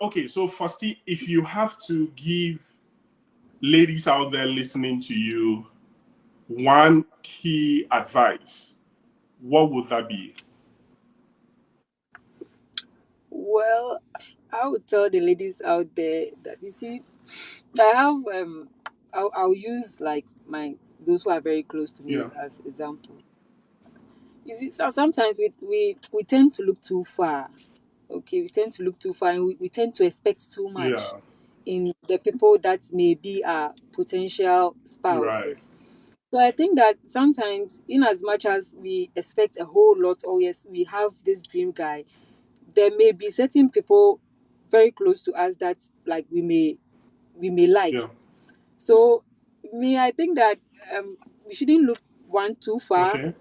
Okay, so firstly, if you have to give ladies out there listening to you one key advice, what would that be? Well, I would tell the ladies out there that, you see, I have I'll use like those who are very close to me as example. You see, sometimes we tend to look too far. Okay, we tend to look too far, and we tend to expect too much in the people that may be our potential spouses. So I think that sometimes, in as much as we expect a whole lot, or yes, we have this dream guy, there may be certain people very close to us that like we may like. So I think that we shouldn't look one too far. Okay.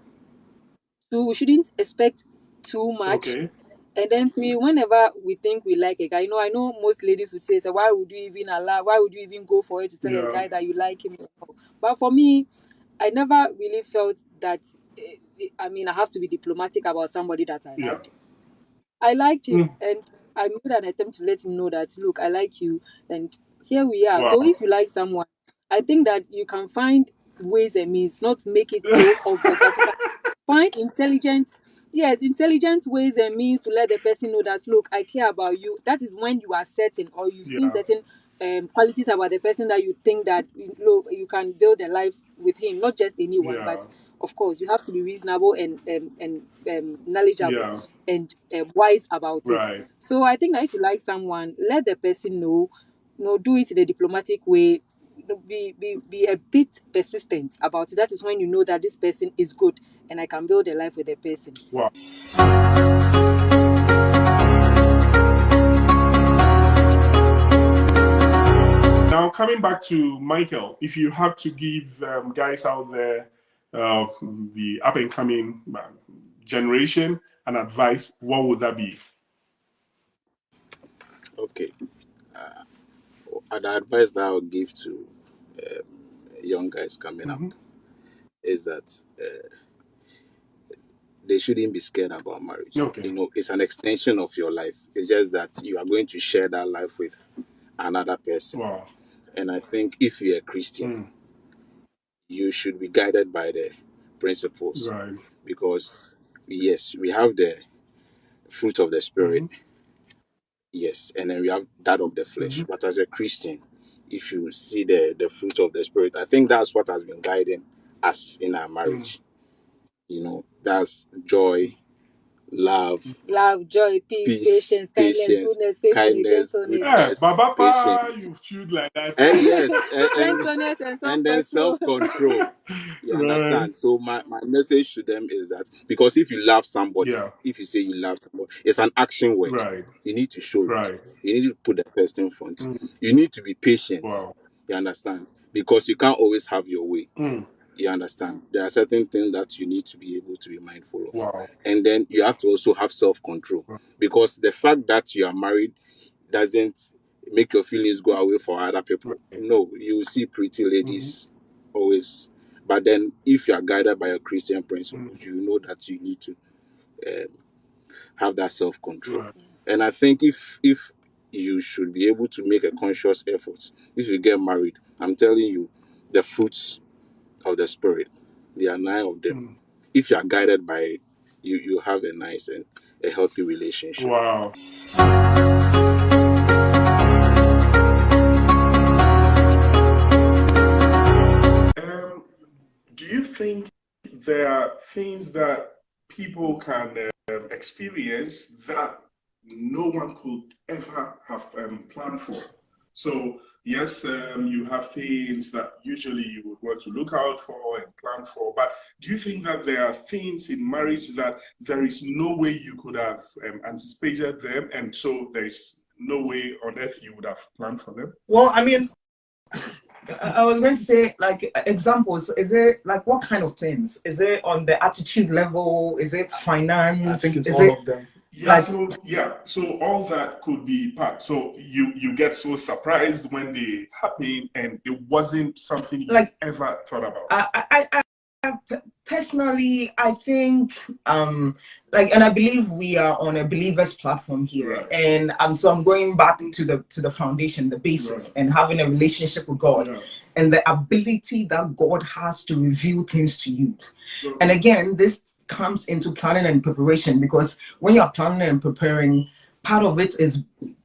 Two, we shouldn't expect too much. Okay. And then three, whenever we think we like a guy, I know most ladies would say, so why would you even go for it to tell a guy that you like him? But for me, I never really felt that. I mean, I have to be diplomatic about somebody that I liked. I liked him, and I made an attempt to let him know that, look, I like you, and here we are. So if you like someone, I think that you can find ways and means, not make it so obvious, but you can find intelligent ways and means to let the person know that, look, I care about you. That is when you are certain, or you've seen certain qualities about the person that you think that you can build a life with him, not just anyone, but of course you have to be reasonable and knowledgeable and wise about it. So I think that if you like someone, let the person know, do it in a diplomatic way. Be a bit persistent about it. That is when you know that this person is good and I can build a life with a person. Wow. Now, coming back to Michael, if you have to give guys out there, the up-and-coming generation, an advice, what would that be? Okay. The advice that I would give to young guys coming up is that they shouldn't be scared about marriage. It's an extension of your life. It's just that you are going to share that life with another person. And I think if you're a Christian, you should be guided by the principles. Because yes, we have the fruit of the Spirit. Yes, and then we have that of the flesh. But as a Christian, if you see the fruit of the Spirit, I think that's what has been guiding us in our marriage. That's joy, love, joy, peace, patience, goodness, faithfulness, Baba, you've chewed like that. And yes, gentleness and then self-control. You understand? So my message to them is that, because if you love somebody, if you say you love somebody, it's an action word. You need to show it. You need to put the person in front. You need to be patient. You understand? Because you can't always have your way. You understand? There are certain things that you need to be able to be mindful of. And then you have to also have self-control. Because the fact that you are married doesn't make your feelings go away for other people. No, you see pretty ladies always. But then if you are guided by your Christian principles, you know that you need to have that self-control. And I think if you should be able to make a conscious effort, if you get married, I'm telling you, the fruits of the Spirit, there are 9 of them. If you are guided by it, you have a nice and a healthy relationship. Wow. Do you think there are things that people can experience that no one could ever have planned for? So yes, you have things that usually you would want to look out for and plan for, but do you think that there are things in marriage that there is no way you could have anticipated them, and so there is no way on earth you would have planned for them? Well, I mean, I was going to say, like, examples. Is it like what kind of things? Is it on the attitude level? Is it finance? I think it's all of them. So all that could be part. So you get so surprised when they happen, and it wasn't something you ever thought about. Personally, I think like, and I believe we are on a believers platform here, Right. and so I'm going back to the foundation, the basis, Right. and having a relationship with God, Yeah. and the ability that God has to reveal things to you. Okay. And again, this comes into planning and preparation, because when you're planning and preparing, part of it is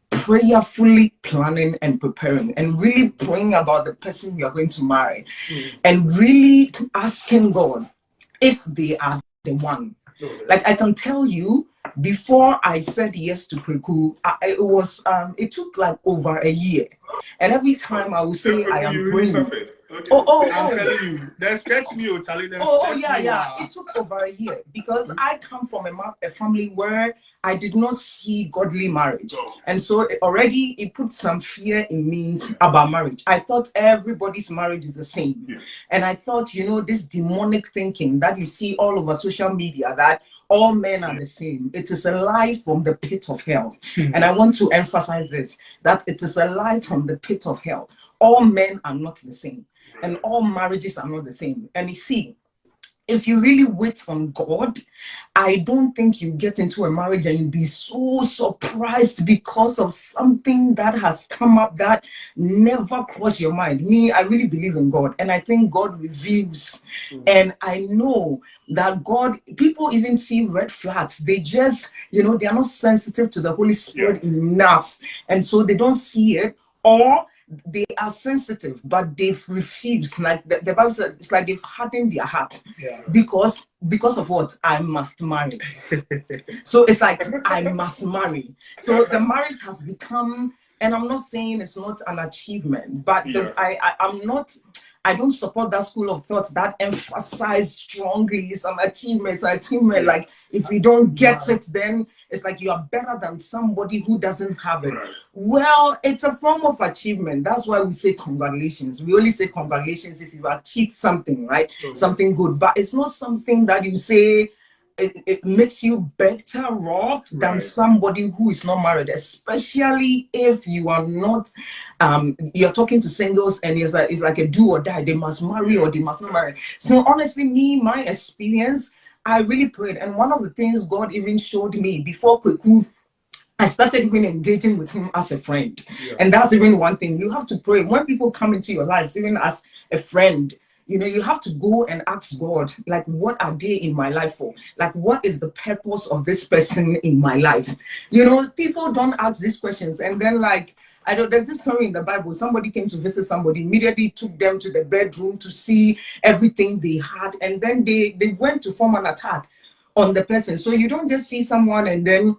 prayerfully planning and preparing, and really praying about the person you're going to marry, and really asking God if they are the one. Like, I can tell you, before I said yes to Kweku, it took like over a year, and every time I would say I am praying. Okay. I'm telling you, they stretch me, Charlie. Yeah. It took over a year, because I come from a family where I did not see godly marriage, and so already it put some fear in me about marriage. I thought everybody's marriage is the same, and I thought, this demonic thinking that you see all over social media, that all men are the same. It is a lie from the pit of hell. And I want to emphasize this, that it is a lie from the pit of hell. All men are not the same, and all marriages are not the same. And you see, if you really wait on God, I don't think you get into a marriage and you'll be so surprised because of something that has come up that never crossed your mind. Me, I really believe in God, and I think God reveals. And I know that God, people even see red flags. They just, they are not sensitive to the Holy Spirit enough. And so they don't see it, or they are sensitive, but they've refused. Like the Bible says, it's like they've hardened their heart. Because of what? I must marry. So it's like, I must marry. So the marriage has become, and I'm not saying it's not an achievement, but I don't support that school of thought that emphasize strongly some achievements. Like, if you don't get it, then it's like you are better than somebody who doesn't have it. Well, it's a form of achievement. That's why we say congratulations. We only say congratulations if you achieved something, right? Something good. But it's not something that you say it makes you better off than somebody who is not married, especially if you are not you're talking to singles, and it's like a do or die. They must marry or they must not marry. So honestly, my experience, I really prayed, and one of the things God even showed me before Kweku, I started even engaging with him as a friend. And that's even one thing. You have to pray. When people come into your lives, even as a friend, you have to go and ask God, like, what are they in my life for? Like, what is the purpose of this person in my life? People don't ask these questions. And then, like, there's this story in the Bible. Somebody came to visit somebody, immediately took them to the bedroom to see everything they had. And then they went to form an attack on the person. So you don't just see someone and then,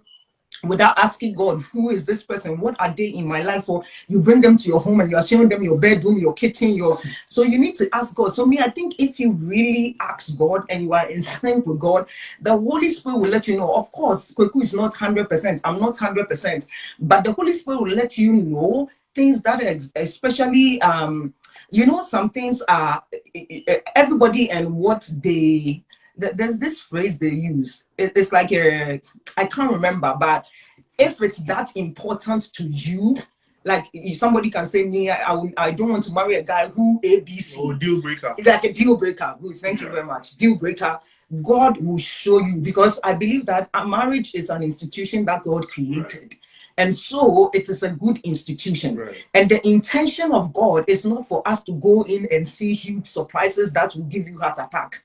without asking God, who is this person? What are they in my life for? You bring them to your home and you are showing them your bedroom, your kitchen, so you need to ask God. So I think if you really ask God and you are in sync with God, the Holy Spirit will let you know. Of course, Kweku is not 100%. I'm not 100%, but the Holy Spirit will let you know things that especially, some things are everybody and what they. There's this phrase they use. It's like I can't remember, but if it's that important to you, like somebody can say me, I don't want to marry a guy who ABC. Deal breaker. It's like a deal breaker. Good, thank you very much. Deal breaker. God will show you, because I believe that a marriage is an institution that God created. And so it is a good institution. And the intention of God is not for us to go in and see huge surprises that will give you heart attack.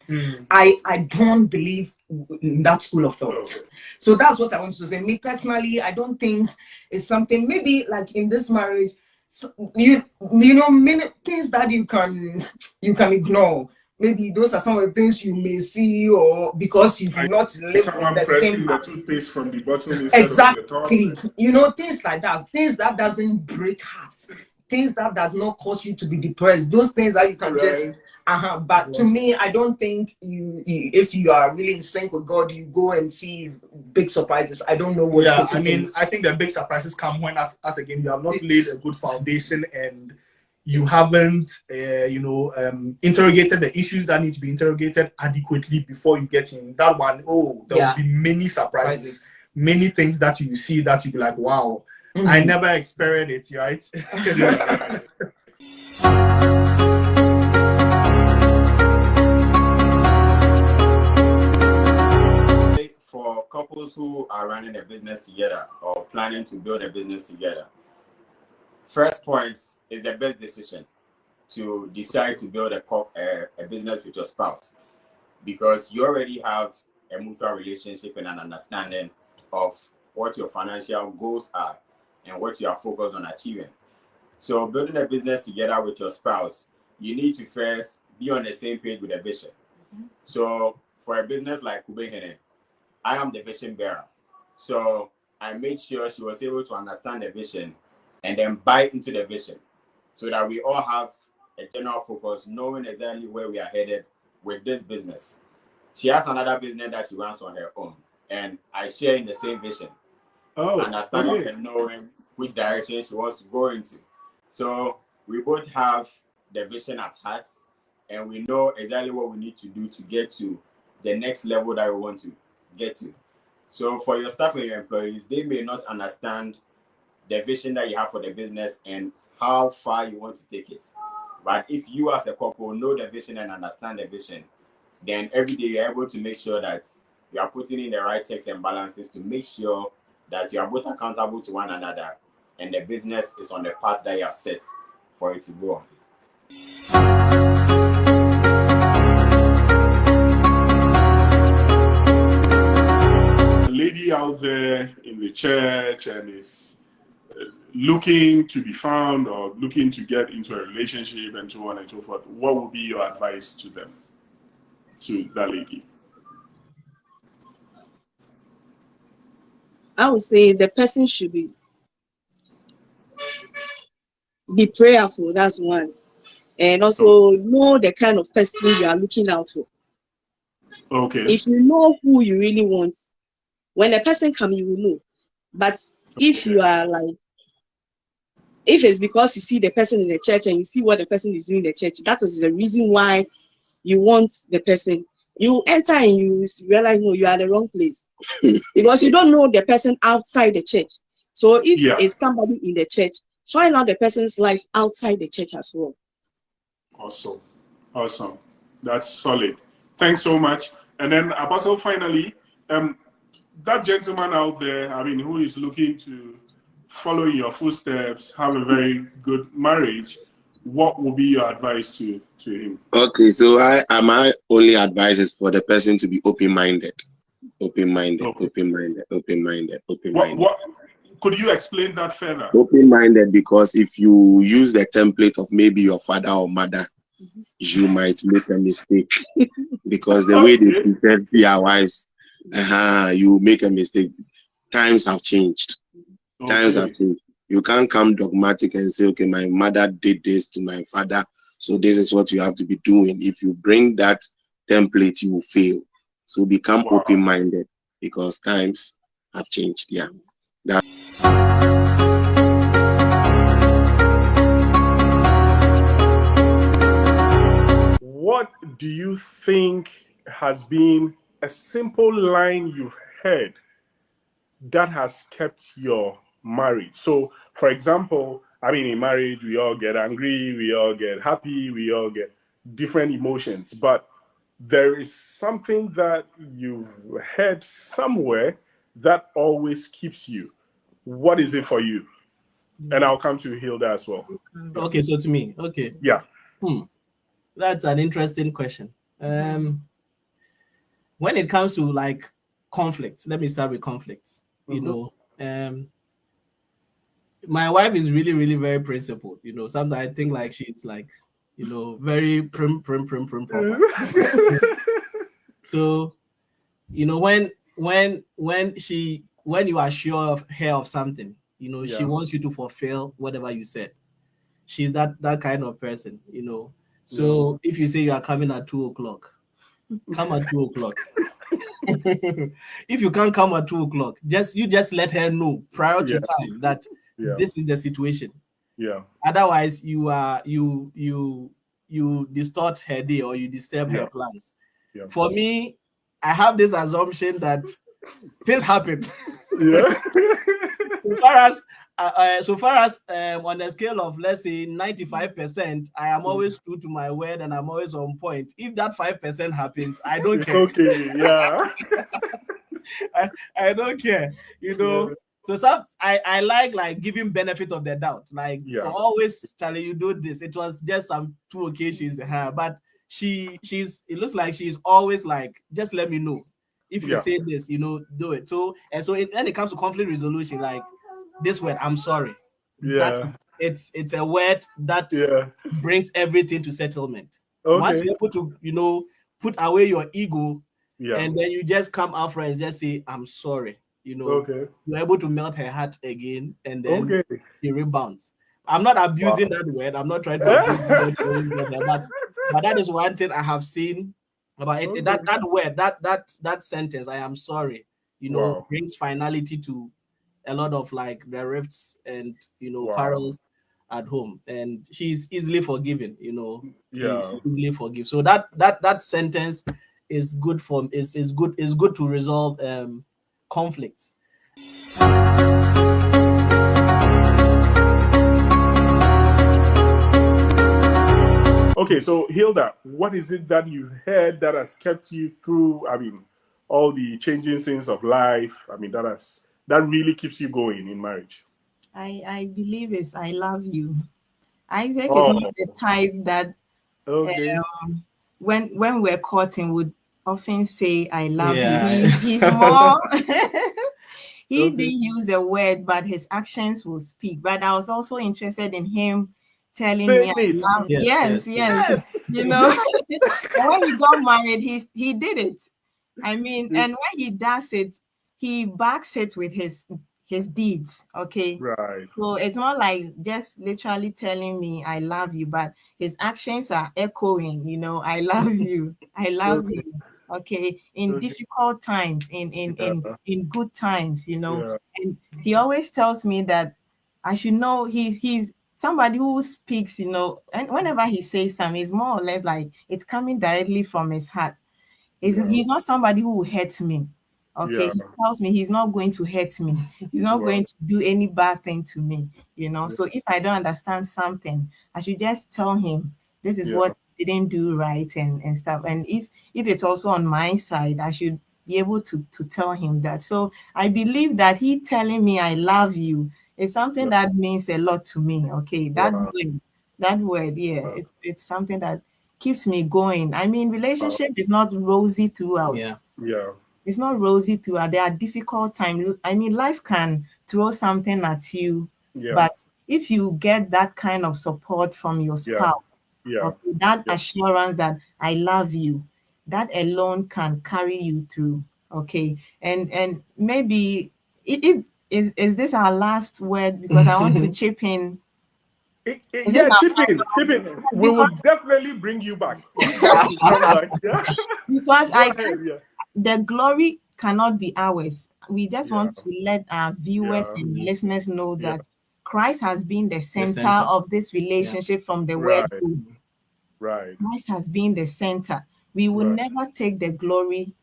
I don't believe in that school of thought. So that's what I want to say. Me personally, I don't think it's something, maybe like in this marriage, many things that you can ignore. Maybe those are some of the things you may see, or because you've not lived someone the pressing same the toothpaste from the bottom instead of the top. Things like that. Things that doesn't break hearts. Things that does not cause you to be depressed. Those things that you can just but to me, I don't think if you are really in sync with God, you go and see big surprises. I don't know what. I think the big surprises come when, as again, you have not laid a good foundation, and you haven't, interrogated the issues that need to be interrogated adequately before you get in. That one, there will be many surprises, many things that you see that you'll be like, wow, I never experienced it, right? couples who are running a business together or planning to build a business together, first point is the best decision to decide to build a business with your spouse, because you already have a mutual relationship and an understanding of what your financial goals are and what you are focused on achieving. So building a business together with your spouse, you need to first be on the same page with the vision. So for a business like Kubehene, I am the vision bearer. So I made sure she was able to understand the vision and then buy into the vision, so that we all have a general focus, knowing exactly where we are headed with this business. She has another business that she runs on her own, and I share in the same vision, understanding and knowing which direction she wants to go into. So we both have the vision at heart, and we know exactly what we need to do to get to the next level that we want to get to. So for your staff and your employees, they may not understand the vision that you have for the business and how far you want to take it. But if you as a couple know the vision and understand the vision, then every day you're able to make sure that you are putting in the right checks and balances to make sure that you are both accountable to one another and the business is on the path that you have set for it to go on. A lady out there in the church and is looking to be found or looking to get into a relationship and so on and so forth, what would be your advice to them, to that lady? I would say the person should be prayerful. That's one. And also know the kind of person you are looking out for. Okay. If you know who you really want, when a person comes, you will know. But if you are like, if it's because you see the person in the church and you see what the person is doing in the church, that is the reason why you want the person. You enter and you realize, no, you are the wrong place. Because you don't know the person outside the church. So if it's somebody in the church, find out the person's life outside the church as well. Awesome. Awesome. That's solid. Thanks so much. And then, Apostle, finally, that gentleman out there, I mean, who is looking to follow in your footsteps, have a very good marriage, what would be your advice to him? Okay, so my only advice is for the person to be open-minded. Open-minded, okay. Open-minded, open-minded, open-minded. What could you explain that further? Open-minded, because if you use the template of maybe your father or mother, you might make a mistake. Because the way they treated their wives, you make a mistake. Times have changed. Times have changed. You can't come dogmatic and say, okay, my mother did this to my father, so this is what you have to be doing. If you bring that template, you will fail. So become open-minded, because times have changed. Yeah. What do you think has been a simple line you've heard that has kept your marriage? So, for example, I mean, in marriage, we all get angry, we all get happy, we all get different emotions. But there is something that you've heard somewhere that always keeps you. What is it for you? And I'll come to Hilda as well. Okay, so to me, okay. Yeah. That's an interesting question. When it comes to like conflict, let me start with conflicts. You know, my wife is really, really very principled. You know, sometimes I think like she's like, you know, very prim. So, you know, when you are sure of her of something, you know, she wants you to fulfill whatever you said. She's that kind of person, you know. So if you say you are coming at 2:00, come at 2:00. If you can't come at 2:00, just let her know prior to time that this is the situation. Yeah. Otherwise, you distort her day or you disturb her plans. Yeah. For me, I have this assumption that things happen. Yeah. So far as on a scale of, let's say, 95%, I am always true to my word and I'm always on point. If that 5% happens, I don't care. Okay, yeah. I don't care, you know. Yeah. So some I like giving benefit of the doubt. Like always, Charlie, you do this. It was just some 2 occasions but she's it looks like she's always like, just let me know if you say this, you know, do it. So when it comes to conflict resolution, like this word, I'm sorry. It's a word that brings everything to settlement. Once you're able to, you know, put away your ego, and then you just come out and just say, I'm sorry. You know, you're able to melt her heart again, and then she rebounds. I'm not abusing that word. I'm not trying to abuse it, but that is one thing I have seen about it. That word, that sentence, I am sorry, you know, brings finality to a lot of like the rifts and, you know, quarrels at home. And she's easily forgiven, you know. She easily forgive. So that sentence is good is good to resolve conflict. Okay, so Hilda, what is it that you've heard that has kept you through, I mean, all the changing scenes of life? I mean, that really keeps you going in marriage. I believe it's I love you. Isaac is not the type that when we're courting would often say I love you. He's more he didn't use the word, but his actions will speak. But I was also interested in him telling me I love yes. You know, when he got married, he did it. I mean, and when he does it, he backs it with his deeds. Okay. Right. So it's not like just literally telling me I love you, but his actions are echoing, you know, I love you. I love you. Okay. In difficult times, in good times, you know. And he always tells me that I should know he's somebody who speaks, you know, and whenever he says something, it's more or less like it's coming directly from his heart. He's not somebody who will hurt me. Okay, he tells me he's not going to hurt me. He's not going to do any bad thing to me, you know. So if I don't understand something, I should just tell him this is what he didn't do right and stuff. And if it's also on my side, I should be able to tell him that. So I believe that he telling me I love you is something that means a lot to me. Okay, that word, it's something that keeps me going. I mean, relationship is not rosy throughout. It's not rosy throughout. There are difficult times. I mean, life can throw something at you, but if you get that kind of support from your spouse, that assurance that I love you, that alone can carry you through. Okay, and maybe is this our last word? Because I want to chip in. Chip in. We will definitely bring you back. You guys will come back. Because the glory cannot be ours. We just want to let our viewers and listeners know that Christ has been the center of this relationship from the word go. Right. Christ has been the center. We will never take the glory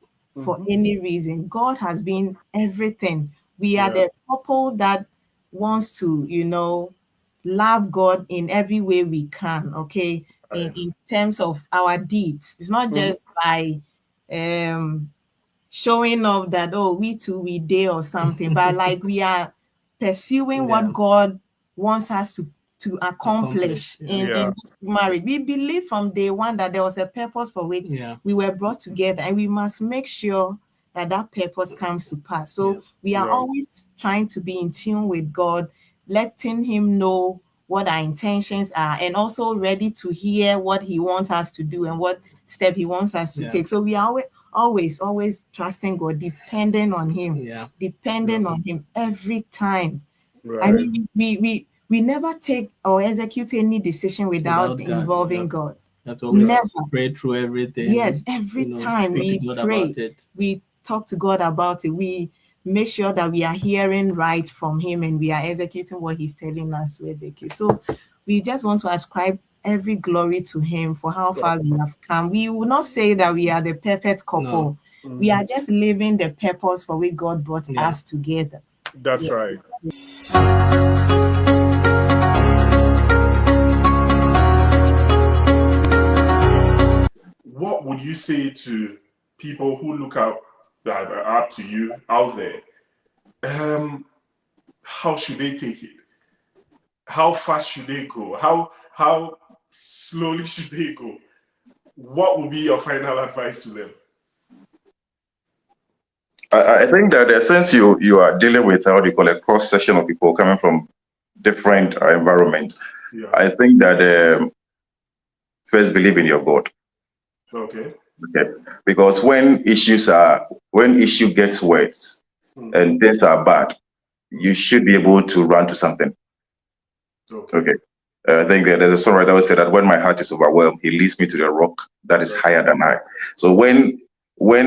for any reason. God has been everything. We are the couple that wants to, you know, love God in every way we can, okay? In terms of our deeds. It's not just by showing off that, we dare or something, but like we are pursuing what God wants us to accomplish in this marriage. We believe from day one that there was a purpose for which we were brought together, and we must make sure that purpose comes to pass. So we are always trying to be in tune with God, letting him know what our intentions are, and also ready to hear what he wants us to do and what step he wants us to take. So we are always trusting God, depending on him, depending on him every time. I mean, we never take or execute any decision without involving God. That always pray through everything. Yes, every time we pray, we talk to God about it. We make sure that we are hearing right from him and we are executing what he's telling us to execute. So we just want to ascribe every glory to him for how far we have come. We will not say that we are the perfect couple. No. We are just living the purpose for which God brought us together. That's right. What would you say to people who look out up to you out there. How should they take it? How fast should they go? How slowly should they go? What would be your final advice to them? I think that since you are dealing with what you call a cross section of people coming from different environments, I think that first believe in your God. Okay. Because when issue gets worse and things are bad, you should be able to run to something. Okay. I think that there's a songwriter that would say that when my heart is overwhelmed, he leads me to the rock that is higher than I. So when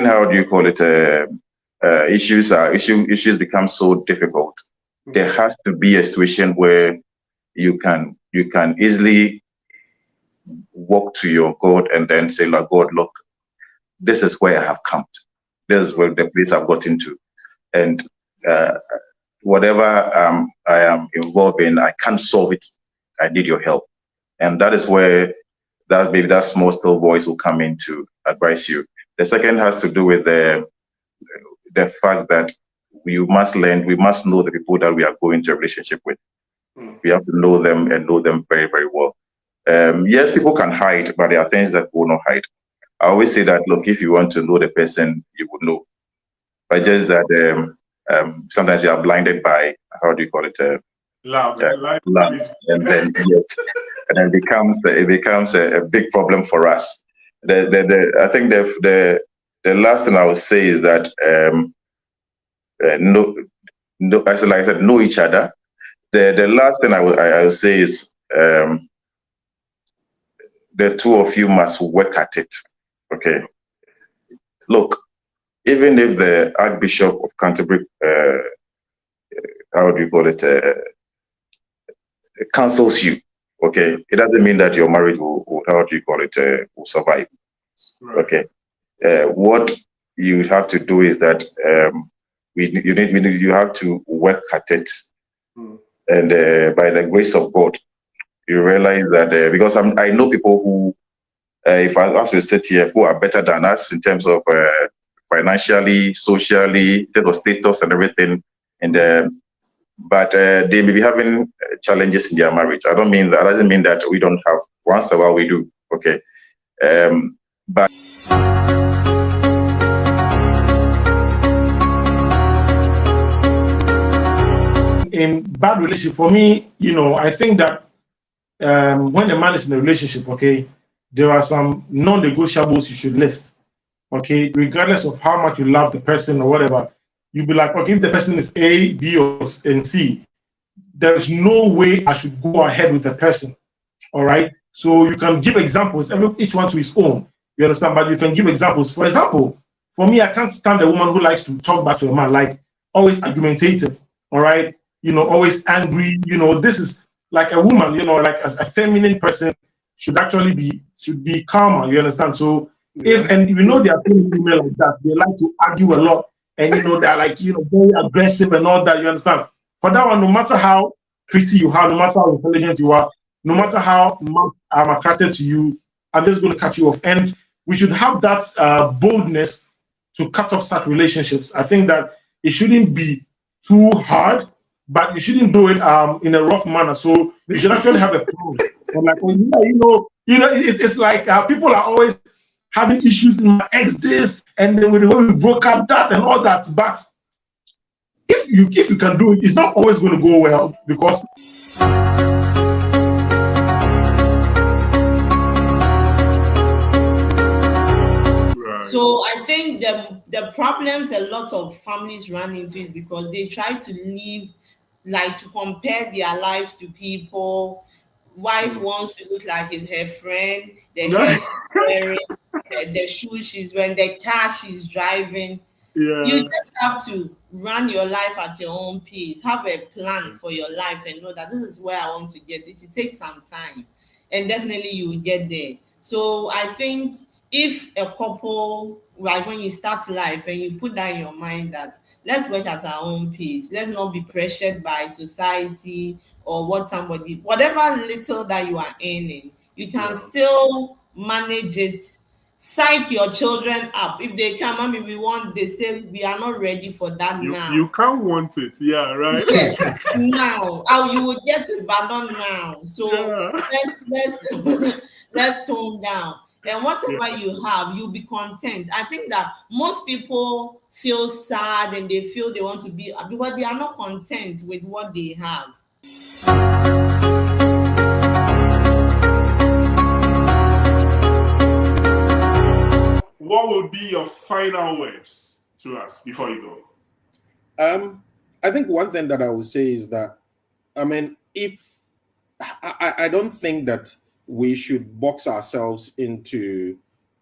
how do you call it? Issues become so difficult. There has to be a situation where you can easily walk to your God and then say, "Lord God, look, this is where I have come to. This is where the place I've gotten to, and whatever I am involved in, I can't solve it. I need your help." And that is where that small still voice will come in to advise you. The second has to do with the fact that we must know the people that we are going to a relationship with. We have to know them and know them very, very well. Yes, people can hide, but there are things that will not hide. I always say that, look, if you want to know the person, you will know. But just that sometimes you are blinded by, how do you call it? Love. And then yes, and then it becomes a big problem for us. I think the last thing I would say is that as like I said, know each other. The last thing I would say is the two of you must work at it. Okay. Look, even if the Archbishop of Canterbury, how do you call it, counsels you, okay, it doesn't mean that your marriage will how do you call it, will survive. Right. Okay. What you have to do is that you have to work at it, and by the grace of God, you realize that because I know people who, if I ask you to sit here, who are better than us in terms of financially, socially, in terms of status and everything, and but they may be having challenges in their marriage. I don't mean that. Doesn't mean that we don't have. Once in a while we do. Okay, but. In bad relationship, for me, I think that when a man is in a relationship, okay, there are some non-negotiables you should list. Okay, regardless of how much you love the person or whatever, you'll be like, okay, if the person is A, B, and C, there's no way I should go ahead with the person. All right. So you can give examples, each one to his own. You understand? But you can give examples. For example, for me, I can't stand a woman who likes to talk back to a man, like always argumentative. All right. Always angry. This is like a woman, like as a feminine person should actually be calmer. You understand? So if there are women like that, they like to argue a lot, and they're like very aggressive and all that. You understand? For that one, no matter how pretty you are, no matter how intelligent you are, no matter how much I'm attracted to you, I'm just going to cut you off. And we should have that boldness to cut off such relationships. I think that it shouldn't be too hard, but you shouldn't do it in a rough manner. So you should actually have a plan. Like, it's like people are always having issues in my ex this, and then when we broke up that and all that. But if you can do it, it's not always going to go well because. So I think the problems a lot of families run into is because they try to live, like to compare their lives to people. Wife wants to look like her friend, the hair she's wearing, the shoes she's wearing, the car she's driving. Yeah. You just have to run your life at your own pace. Have a plan for your life and know that this is where I want to get it. It takes some time, and definitely you will get there. So I think if a couple, like when you start life and you put that in your mind that let's work at our own pace, let's not be pressured by society or whatever little that you are earning, you can still manage it Psych your children up. If they come, I mean, we want, they say we are not ready for that now. You can't want it, yeah, right? Yes, now. You will get it, but not now. So let's tone down. And whatever you have, you'll be content. I think that most people feel sad and they feel they want to be, because they are not content with what they have. What will be your final words to us before you go? I think one thing that I would say is that, I mean, I don't think that we should box ourselves into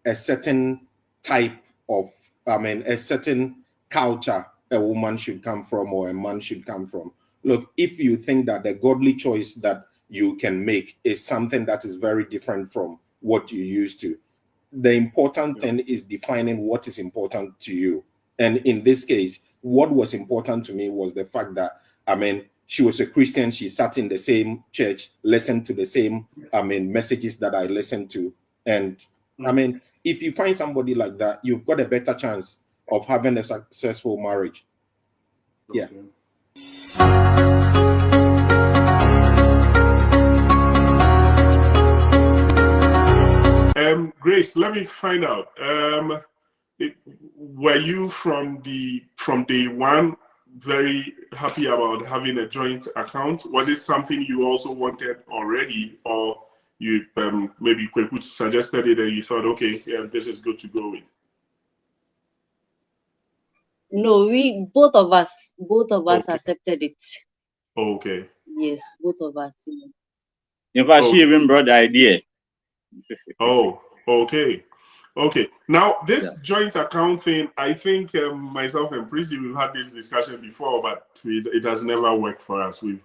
a certain type of, a certain culture a woman should come from or a man should come from. Look, if you think that the godly choice that you can make is something that is very different from what you used to, the important thing is defining what is important to you. And in this case, what was important to me was the fact that, she was a Christian. She sat in the same church, listened to the same, messages that I listened to. And if you find somebody like that, you've got a better chance of having a successful marriage. Yeah. Grace, let me find out. Were you from day one very happy about having a joint account? Was it something you also wanted already, or you maybe Kweku suggested it and you thought, okay, yeah, this is good to go with? No, both of us accepted it. Okay. Yes, both of us. In fact, she even brought the idea. Oh, okay. Okay. Now, this joint account thing, I think myself and Prissy, we've had this discussion before, but it has never worked for us. We've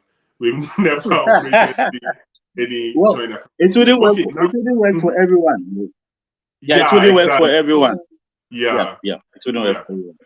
never operated any joint account. It wouldn't work. It wouldn't work for everyone. Yeah, it wouldn't work for everyone. Yeah. It wouldn't work for everyone.